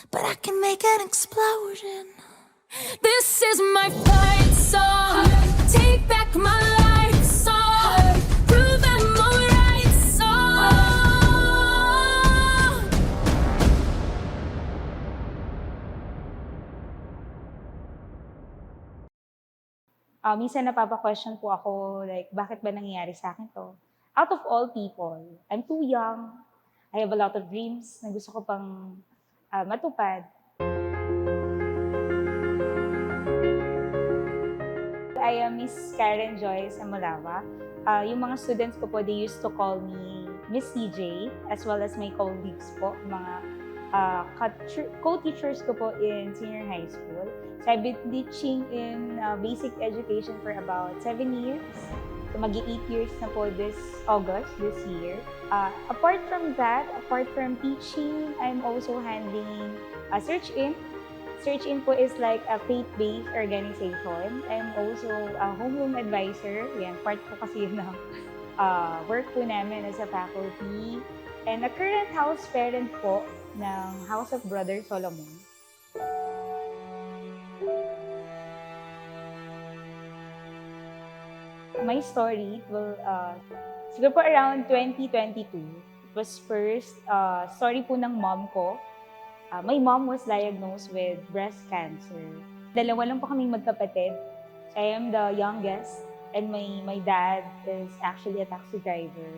but I can make an explosion. This is my fight song. Take back my life song. Prove I'm alright song. Minsan napapa-question po ako, like, bakit ba nangyayari sa akin to? Out of all people, I'm too young. I have a lot of dreams na gusto ko pang matupad. I am Miss Karen Joyce Amolawa. Yung mga students ko po, they used to call me Miss CJ, as well as my colleagues po, mga co-teachers ko po in senior high school. So I've been teaching in basic education for about 7 years. So mag-8 years na po this August, this year. Apart from that, apart from teaching, I'm also handling Search-In. Search-In po is like a faith-based organization. I'm also a homeroom advisor. Yan, part po kasi yun ng work po namin as a faculty. And a current house parent po ng House of Brother Solomon. My story, well, siguro po around 2022. It was first story po ng mom ko. My mom was diagnosed with breast cancer. Dalawa lang po kaming magkapatid. I am the youngest and my dad is actually a taxi driver.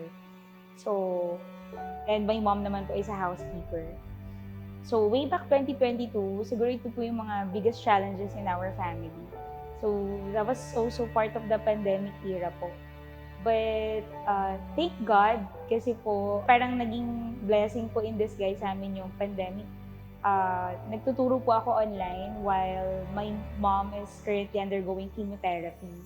So, and my mom naman po is a housekeeper. So, way back 2022, siguro ito po yung mga biggest challenges in our family. So, that was also part of the pandemic era po. But thank God kasi po parang naging blessing po in disguise sa amin yung pandemic. Nagtuturo po ako online while my mom is currently undergoing chemotherapy.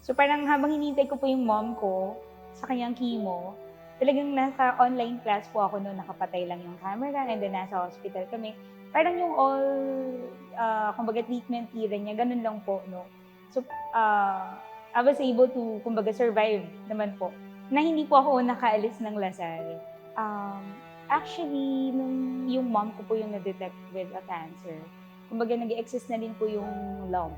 So parang habang hinintay ko po yung mom ko sa kanyang chemo, talagang nasa online class po ako noon, nakapatay lang yung camera and then nasa hospital kami. Parang yung all, kumbaga treatment era niya, ganun lang po, no? So, I was able to, kumbaga, survive naman po, na hindi po ako nakaalis ng Lasal. Actually, nung yung mom ko po yung na-detect with a cancer, kumbaga nag-exist na din po yung lump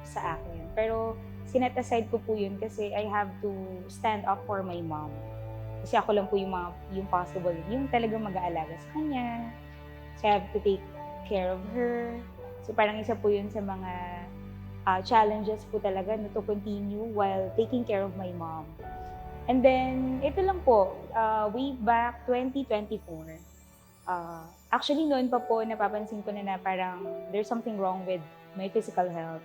sa akin. Pero sinet aside ko po yun kasi I have to stand up for my mom. Kasi ako lang po yung possible, yung talagang mag-aalaga sa kanya. So I have to take care of her. So parang isa po yun sa mga challenges po talaga na to continue while taking care of my mom. And then, ito lang po, way back 2024, actually noon pa po napapansin ko na parang there's something wrong with my physical health.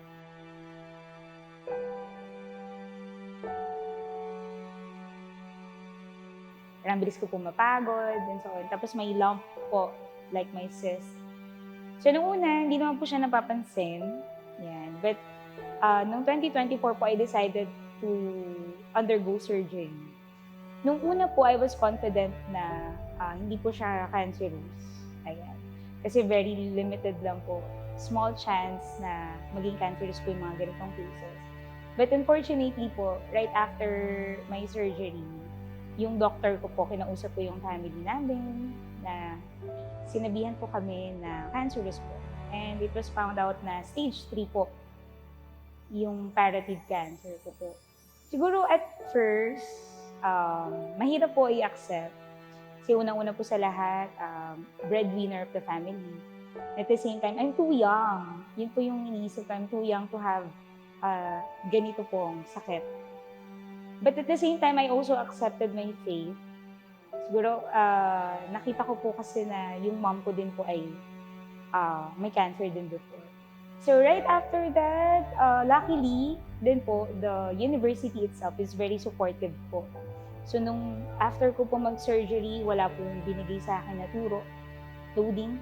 Parang bilis ko po mapagod and so on. Tapos may lump po, like my cyst. So nung una, hindi naman po siya napapansin. Yan. But noong 2024 po, I decided to undergo surgery. Nung una po, I was confident na hindi po siya cancerous. Ayan. Kasi very limited lang po. Small chance na maging cancerous po yung mga ganitong cases. But unfortunately po, right after my surgery, yung doctor ko po, kinausap po yung family namin na sinabihan po kami na cancerous po. And it was found out na stage 3 po yung palliative cancer ko po. Siguro at first, mahirap po i-accept. Kasi unang-una po sa lahat, breadwinner of the family. At the same time, I'm too young. Yun po yung iniisip ko, I'm too young to have ganito pong sakit. But at the same time, I also accepted my faith. Siguro, nakita ko po kasi na yung mom ko din po ay may cancer din before. So right after that, luckily, din po, the university itself is very supportive po. So nung after ko po mag-surgery, wala pong binigay sa akin na turo, loading.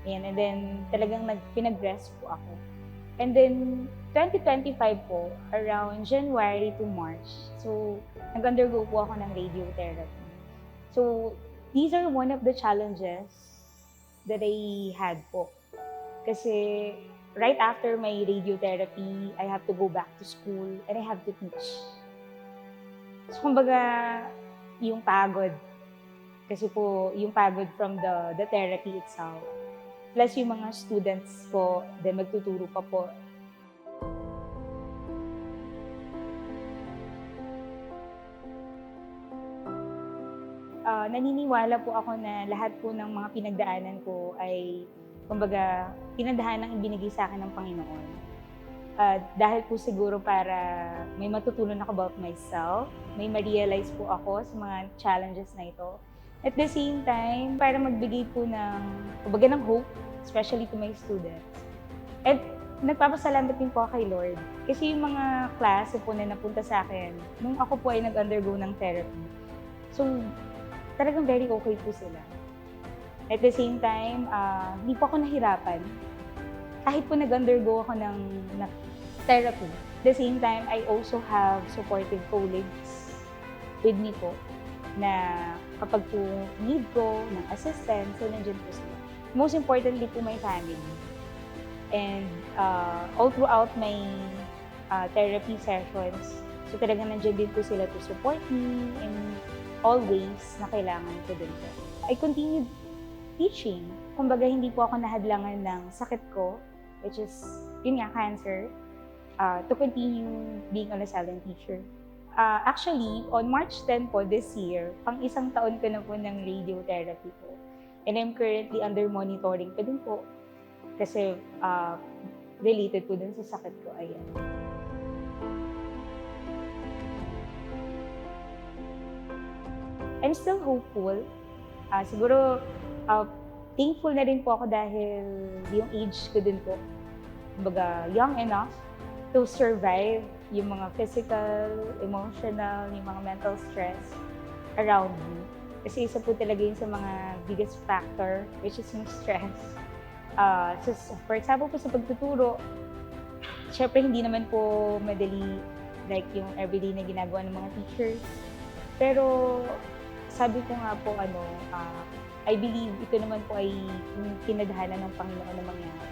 Ayan, and then talagang pinag-rest po ako. And then 2025 po, around January to March, so nag-undergo po ako ng radiotherapy. So these are one of the challenges that I had po. Kasi right after my radiotherapy, I have to go back to school and I have to teach. So, kumbaga, yung pagod. Kasi po, yung pagod from the therapy itself. plus yung mga students po, then magtuturo pa po. Naniniwala po ako na lahat po ng mga pinagdaanan ko ay, kumbaga, pinagdahanang ibinigay sa akin ng Panginoon. Dahil po siguro para may matutunan ako about myself, may ma-realize po ako sa mga challenges na ito. At the same time, para magbigay po ng, kumbaga, ng hope, especially to my students. At nagpapasalamat din po kay Lord. Kasi yung mga klase po na napunta sa akin, nung ako po ay nag-undergo ng therapy. So, talagang very okay po sila. At the same time, hindi po ako nahirapan. Kahit po nag-undergo ako ng therapy. At the same time, I also have supportive colleagues with me po na kapag po need ko ng assistance, so nandiyan po sila. Most importantly po, my family. And all throughout my therapy sessions, so talagang nandiyan din po sila to support me in all ways na kailangan ko din po. I continued teaching. Kumbaga, hindi po ako nahadlangan ng sakit ko, which is, yun nga, cancer, to continue being a silent teacher. Actually, on March 10 po this year, pang isang taon ko na po ng radiotherapy po. And I'm currently under monitoring pa din po. Kasi related po dun sa sakit ko, ayan. I'm still hopeful. Siguro, thankful na rin po ako dahil yung age ko din po, kumbaga, young enough to survive yung mga physical, emotional, yung mga mental stress around me. Kasi isa po talaga yun sa mga biggest factor, which is yung stress. So, for example po sa pagtuturo, syempre hindi naman po madali like yung everyday na ginagawa ng mga teachers. Pero sabi ko nga po, I believe ito naman po ay kinadhana ng Panginoon na mangyari.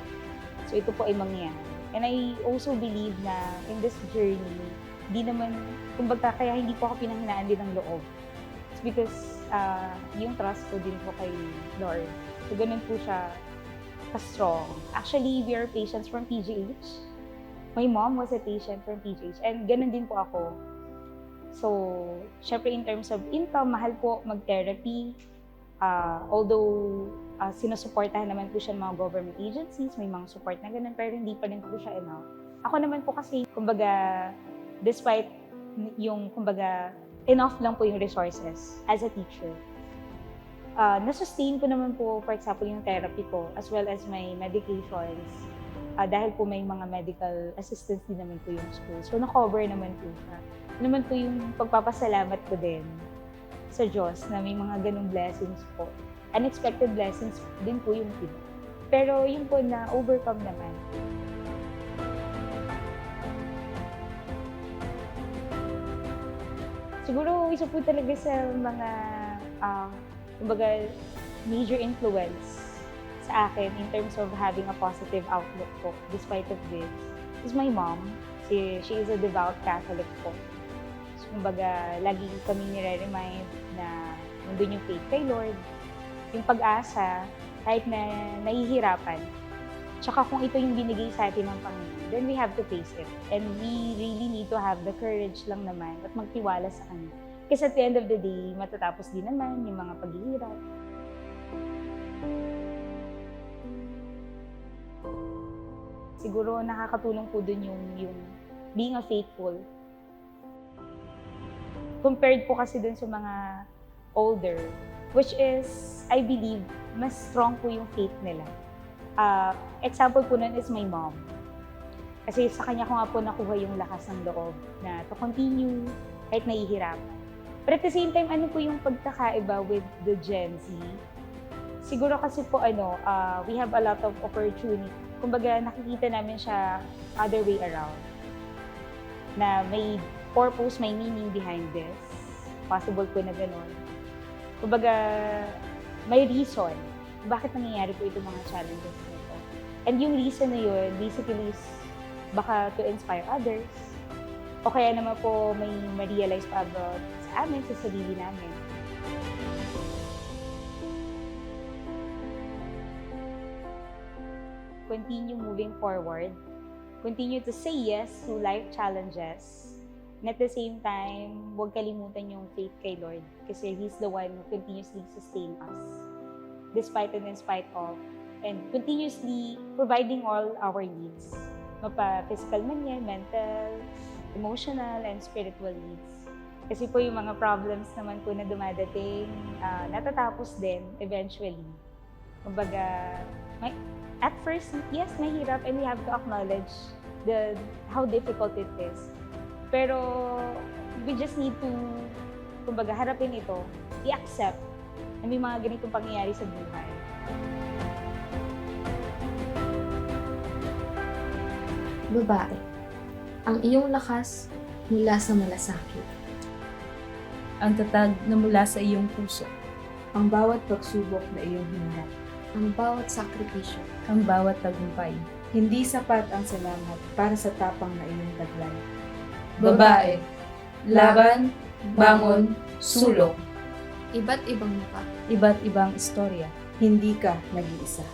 So ito po ay mangyari. And I also believe na in this journey, hindi naman, kumbaga kaya hindi po ako pinanghinaan din ng loob. It's because yung trust ko din po kay Lord. So ganun po siya ka-strong. Actually, we are patients from PGH. My mom was a patient from PGH. And ganun din po ako. So, syempre in terms of income, mahal po mag-therapy. Although, sinusuportahan naman po siya ng mga government agencies, may mga support na ganun, pero hindi pa rin po siya enough. Ako naman po kasi, kumbaga, despite yung, kumbaga, enough lang po yung resources as a teacher. Nasustain ko naman po, for example, yung therapy ko, as well as my medications, dahil po may mga medical assistance din naman po yung school. So, na-cover naman po siya. Naman po yung pagpapasalamat ko din sa Diyos na may mga ganung blessings po. Unexpected blessings din po yung iba. Pero yun po na overcome naman. Siguro isa po talaga sa mga kumbaga major influence sa akin in terms of having a positive outlook po despite of this is my mom. She is a devout Catholic po. Kumbaga, lagi kami nire-remind na nandun yung faith kay Lord, yung pag-asa, kahit na nahihirapan. Tsaka kung ito yung binigay sa atin ng Panginoon, then we have to face it. And we really need to have the courage lang naman at magtiwala sa Kanya. Kasi at the end of the day, matatapos din naman yung mga paghihirap. Siguro nakakatulong po dun yung being a faithful. Compared po kasi dun sa mga older, which is, I believe, mas strong po yung faith nila. Example po nun is my mom. Kasi sa kanya ko nga po nakuha yung lakas ng loob na to continue kahit nahihirapan. But at the same time, ano po yung pagkakaiba with the Gen Z? Siguro kasi po we have a lot of opportunity. Kumbaga nakikita namin siya other way around. Na may purpose, may meaning behind this. Possible po na gano'n. Kumbaga, may reason bakit nangyayari po itong mga challenges nito. And yung reason na yun, basically is baka to inspire others. O kaya naman po may ma-realize pa about sa amin, sa sarili namin. continue moving forward, continue to say yes to life challenges, and at the same time, huwag kalimutan yung faith kay Lord kasi He's the one who continuously sustain us, despite and in spite of, and continuously providing all our needs, mapa-physical man yan, mental, emotional, and spiritual needs. Kasi po yung mga problems naman po na dumadating, natatapos din eventually. Kumbaga, at first, yes, mahirap and we have to acknowledge how difficult it is. Pero we just need to, kumbaga, harapin ito, i-accept na may mga ganitong pangyayari sa buhay. Babae, ang iyong lakas mula sa malasakit. Ang tatag na mula sa iyong puso, ang bawat pagsubok na iyong hinarap. Ang bawat sakripisyo. ang bawat tagumpay. Hindi sapat ang salamat para sa tapang na iyong taglay. Babae, laban, bangon, sulong. Iba't ibang mukha. Iba't ibang istorya. Hindi ka nag-iisa.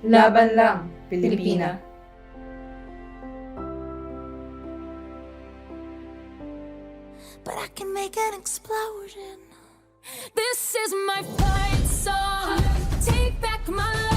Laban lang, Pilipina. But I can make an explosion. This is my fight song. Take back my life.